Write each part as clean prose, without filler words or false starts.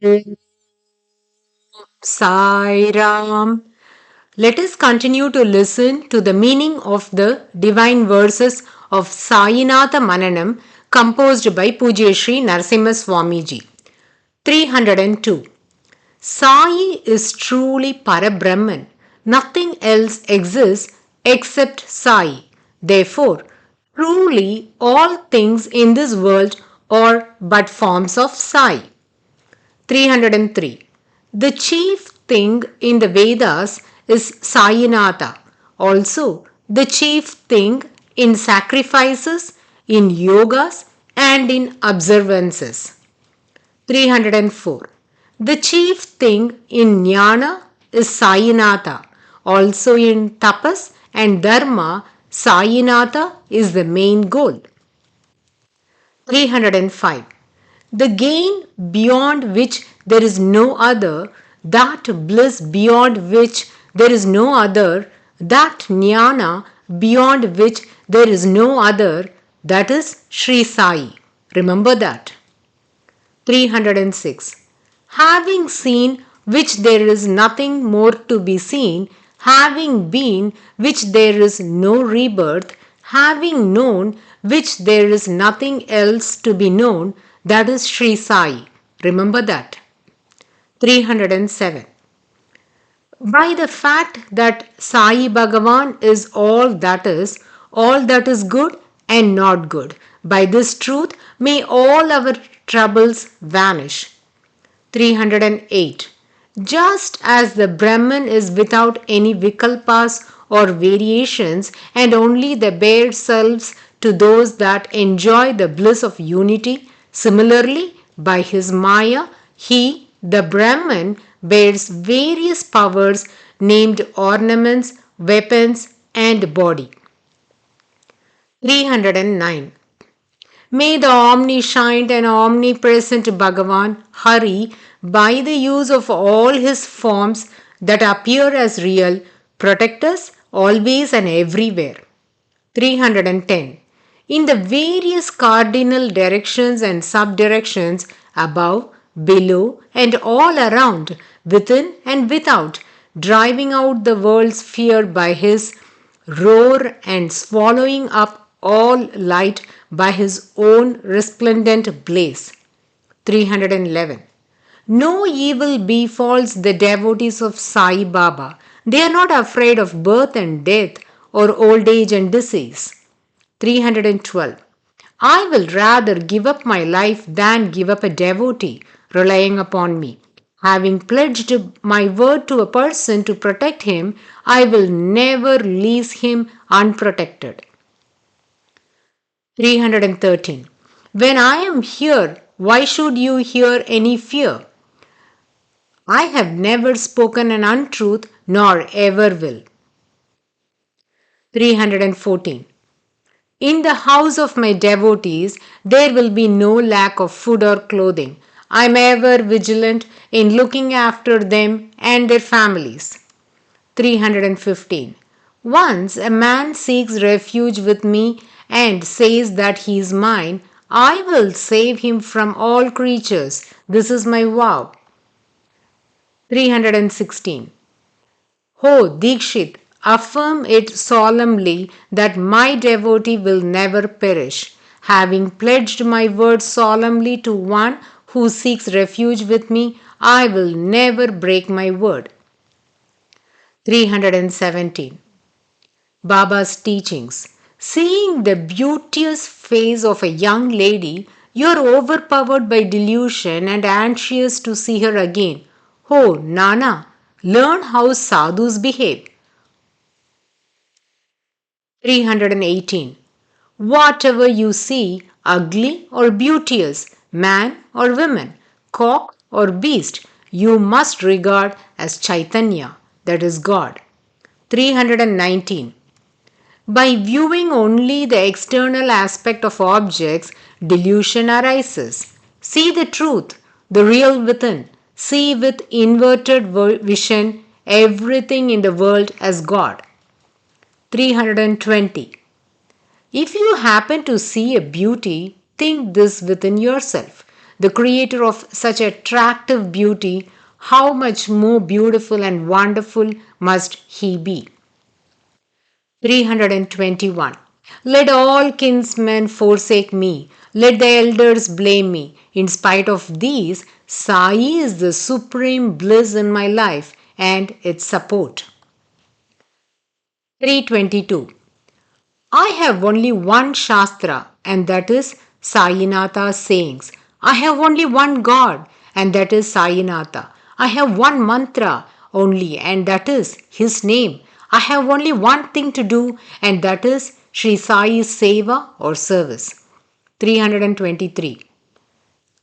Aum Sairam. Let us continue to listen to the meaning of the divine verses of Sainatha Mananam composed by Pujyashri Narasimha Swamiji. 302. Sai is truly Parabrahman. Nothing else exists except Sai. Therefore, truly all things in this world are but forms of Sai. 303. The chief thing in the Vedas is Sainatha. Also, the chief thing in sacrifices, in yogas, and in observances. 304. The chief thing in jnana is Sainatha. Also in tapas and dharma, Sainatha is the main goal. 305. The gain beyond which there is no other, that bliss beyond which there is no other, that jnana beyond which there is no other, that is Sri Sai. Remember that. 306. Having seen which there is nothing more to be seen, having been which there is no rebirth, having known which there is nothing else to be known, that is Sri Sai. Remember that. 307. By the fact that Sai Bhagavan is all that is good and not good. By this truth may all our troubles vanish. 308. Just as the Brahman is without any vikalpas or variations and only the bare selves to those that enjoy the bliss of unity, similarly, by his Maya, he, the Brahman, bears various powers named ornaments, weapons, and body. 309. May the omniscient and omnipresent Bhagavan Hari, by the use of all his forms that appear as real, protect us always and everywhere. 310. In the various cardinal directions and subdirections above, below, and all around, within and without, driving out the world's fear by his roar and swallowing up all light by his own resplendent blaze. 311. No evil befalls the devotees of Sai Baba. They are not afraid of birth and death or old age and disease. 312. I will rather give up my life than give up a devotee relying upon me. Having pledged my word to a person to protect him, I will never leave him unprotected. 313. When I am here, why should you hear any fear? I have never spoken an untruth nor ever will. 314. In the house of my devotees, there will be no lack of food or clothing. I am ever vigilant in looking after them and their families. 315. Once a man seeks refuge with me and says that he is mine, I will save him from all creatures. This is my vow. 316. Ho Dikshit, affirm it solemnly that my devotee will never perish. Having pledged my word solemnly to one who seeks refuge with me, I will never break my word. 317. Baba's teachings. Seeing the beauteous face of a young lady, you are overpowered by delusion and anxious to see her again. Oh, Nana, learn how sadhus behave. 318. Whatever you see, ugly or beauteous, man or woman, cock or beast, you must regard as Chaitanya, that is God. 319. By viewing only the external aspect of objects, delusion arises. See the truth, the real within. See with inverted vision everything in the world as God. 320. If you happen to see a beauty, think this within yourself. the creator of such attractive beauty, how much more beautiful and wonderful must he be? 321. Let all kinsmen forsake me. Let the elders blame me. In spite of these, Sai is the supreme bliss in my life and its support. 322. I have only one Shastra, and that is Sainatha's sayings. I have only one God, and that is Sainatha. I have one mantra only, and that is his name. I have only one thing to do, and that is Sri Sai's Seva or service. 323.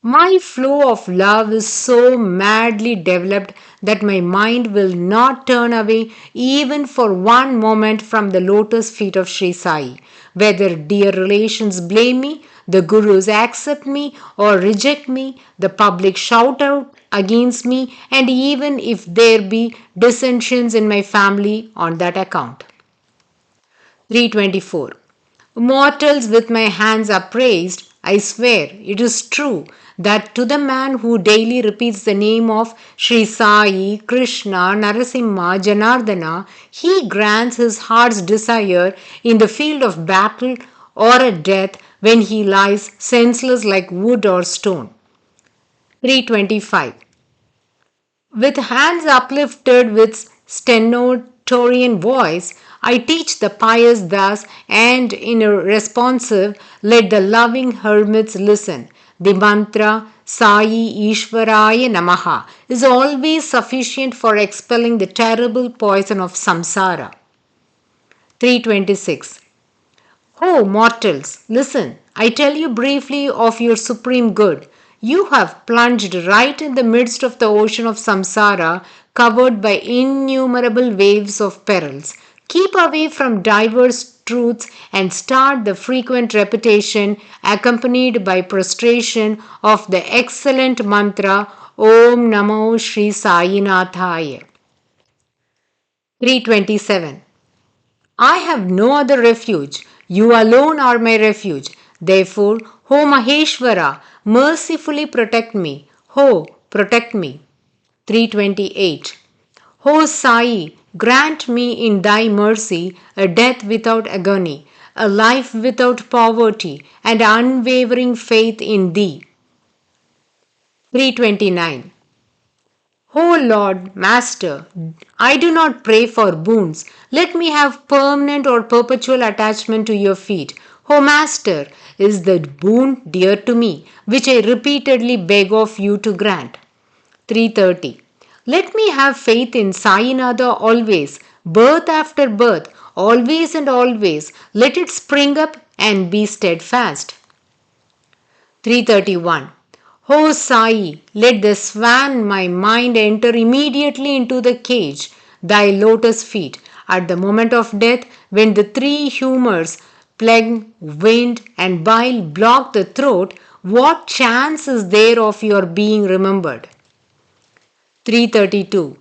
My flow of love is so madly developed that my mind will not turn away even for one moment from the lotus feet of Sri Sai. Whether dear relations blame me, the gurus accept me or reject me, the public shout out against me, and even if there be dissensions in my family on that account. 324. Mortals with my hands upraised, I swear it is true that to the man who daily repeats the name of Sri Sai, Krishna, Narasimha, Janardana, he grants his heart's desire in the field of battle or at death when he lies senseless like wood or stone. 325. With hands uplifted with stentorian voice, I teach the pious thus, and in a responsive, let the loving hermits listen. The mantra Sai Ishwaraya Namaha is always sufficient for expelling the terrible poison of samsara. 326. Oh, mortals, listen. I tell you briefly of your supreme good. You have plunged right in the midst of the ocean of samsara, covered by innumerable waves of perils. Keep away from diverse truths and start the frequent repetition, accompanied by prostration, of the excellent mantra Om Namo Sri Sainathaya. 327. I have no other refuge. You alone are my refuge. Therefore, O Maheshwara, mercifully protect me. Ho, protect me. 328. O Sai, grant me in thy mercy a death without agony, a life without poverty, and unwavering faith in thee. 329. O Lord, Master, I do not pray for boons. Let me have permanent or perpetual attachment to your feet. O Master, is the boon dear to me, which I repeatedly beg of you to grant. 330. Let me have faith in Sainatha always, birth after birth, always and always. Let it spring up and be steadfast. 331. O Sai, let the swan my mind enter immediately into the cage, thy lotus feet, at the moment of death, when the three humors, plague, wind, and bile block the throat. What chance is there of your being remembered? 332.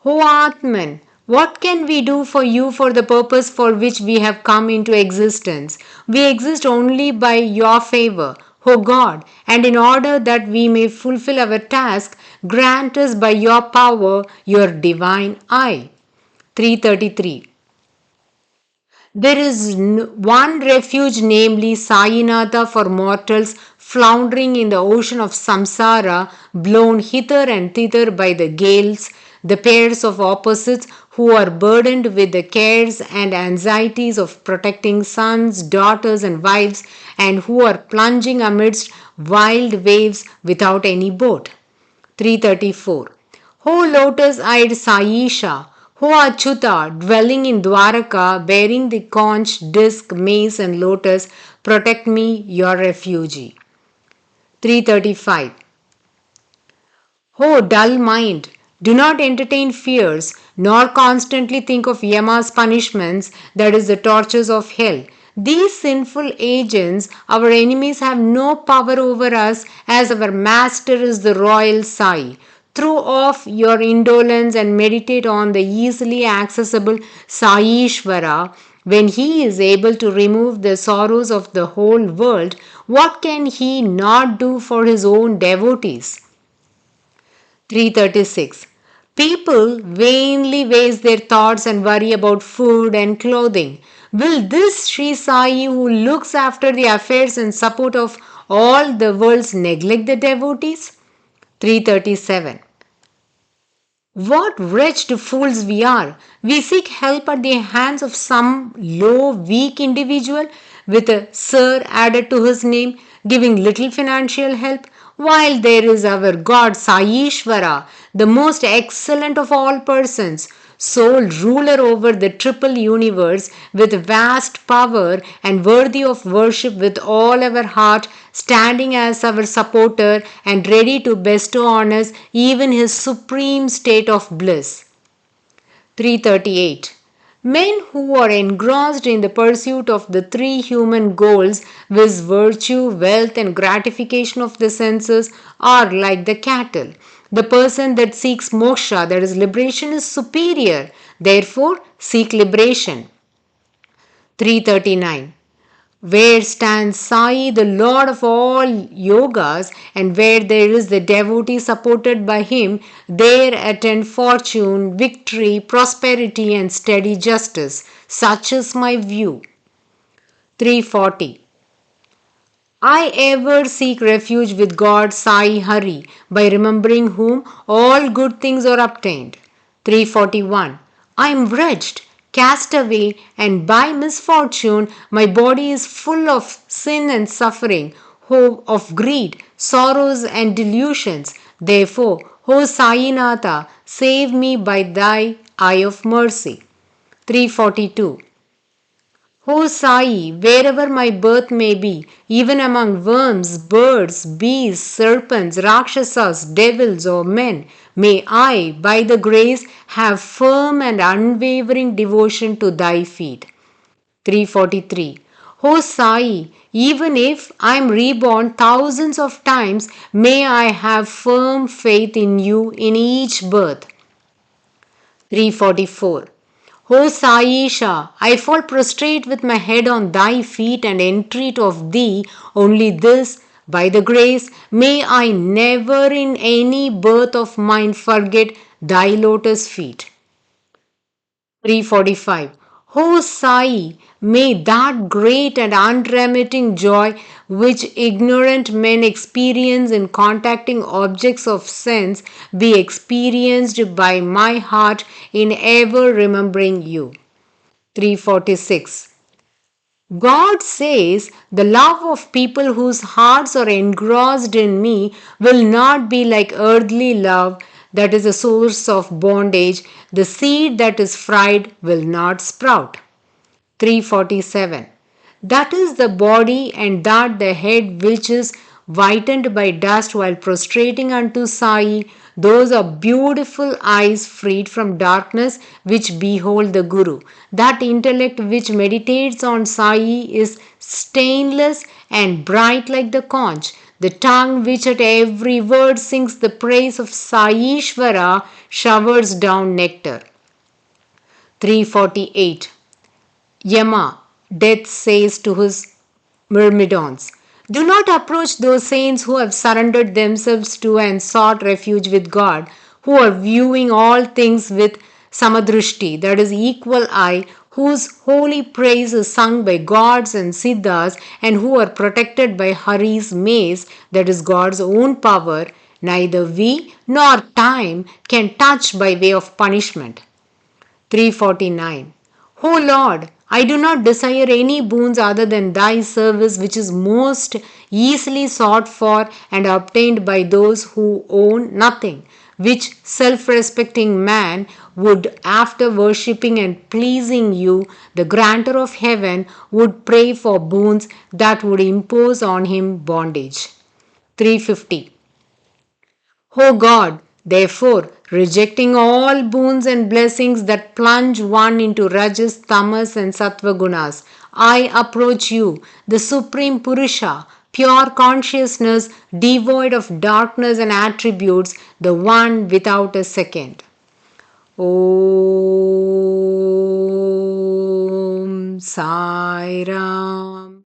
O Atman, what can we do for you for the purpose for which we have come into existence? We exist only by your favor, O God, and in order that we may fulfill our task, grant us by your power your divine eye. 333. There is one refuge, namely Sainatha, for mortals floundering in the ocean of samsara, blown hither and thither by the gales, the pairs of opposites who are burdened with the cares and anxieties of protecting sons, daughters, and wives, and who are plunging amidst wild waves without any boat. 334. O lotus-eyed Saisha, O Achyuta, dwelling in Dwaraka, bearing the conch, disc, mace, and lotus, protect me, your refugee. 335. O dull mind, do not entertain fears, nor constantly think of Yama's punishments, that is, the tortures of hell. These sinful agents, our enemies, have no power over us, as our master is the royal Sai. Throw off your indolence and meditate on the easily accessible Saishvara, When he is able to remove the sorrows of the whole world, what can he not do for his own devotees? 336. People vainly waste their thoughts and worry about food and clothing. Will this Sri Sai, who looks after the affairs and support of all the worlds, neglect the devotees? 337. What wretched fools we are! We seek help at the hands of some low, weak individual with a Sir added to his name, giving little financial help, while there is our God Saishvara, the most excellent of all persons, sole ruler over the triple universe with vast power and worthy of worship with all our heart, standing as our supporter and ready to bestow on us even his supreme state of bliss. 338. Men who are engrossed in the pursuit of the three human goals, viz. Virtue, wealth, and gratification of the senses, are like the cattle. The person that seeks moksha, that is liberation, is superior. Therefore, seek liberation. 339. Where stands Sai, the Lord of all yogas, and where there is the devotee supported by him, there attend fortune, victory, prosperity, and steady justice. Such is my view. 340. I ever seek refuge with God Sai Hari, by remembering whom all good things are obtained. 341. I am wretched, cast away, and by misfortune my body is full of sin and suffering, of greed, sorrows, and delusions. Therefore, O Sainatha, save me by thy eye of mercy. 342. O Sai, wherever my birth may be, even among worms, birds, bees, serpents, rakshasas, devils, or men, may I, by the grace, have firm and unwavering devotion to thy feet. 343. O Sai, even if I am reborn thousands of times, may I have firm faith in you in each birth. 344. O Saisha, I fall prostrate with my head on thy feet and entreat of thee only this, by the grace, may I never in any birth of mine forget thy lotus feet. 345. O Sai, may that great and unremitting joy which ignorant men experience in contacting objects of sense be experienced by my heart in ever remembering you. 346. God says, the love of people whose hearts are engrossed in me will not be like earthly love that is a source of bondage. The seed that is fried will not sprout. 347. That is the body and that the head which is whitened by dust while prostrating unto Sai. Those are beautiful eyes freed from darkness which behold the Guru. That intellect which meditates on Sai is stainless and bright like the conch. The tongue which at every word sings the praise of Saishvara showers down nectar. 348. Yama, death says to his myrmidons, do not approach those saints who have surrendered themselves to and sought refuge with God, who are viewing all things with samadrishti, that is equal eye, whose holy praise is sung by gods and siddhas, and who are protected by Hari's mace, that is God's own power, neither we nor time can touch by way of punishment. 349. O Lord, I do not desire any boons other than thy service, which is most easily sought for and obtained by those who own nothing, which self-respecting man would, after worshipping and pleasing you, the granter of heaven, would pray for boons that would impose on him bondage. 350. O God, therefore, rejecting all boons and blessings that plunge one into rajas, tamas, and sattva gunas, I approach you, the Supreme Purusha, pure consciousness, devoid of darkness and attributes, the one without a second. Om Sairam.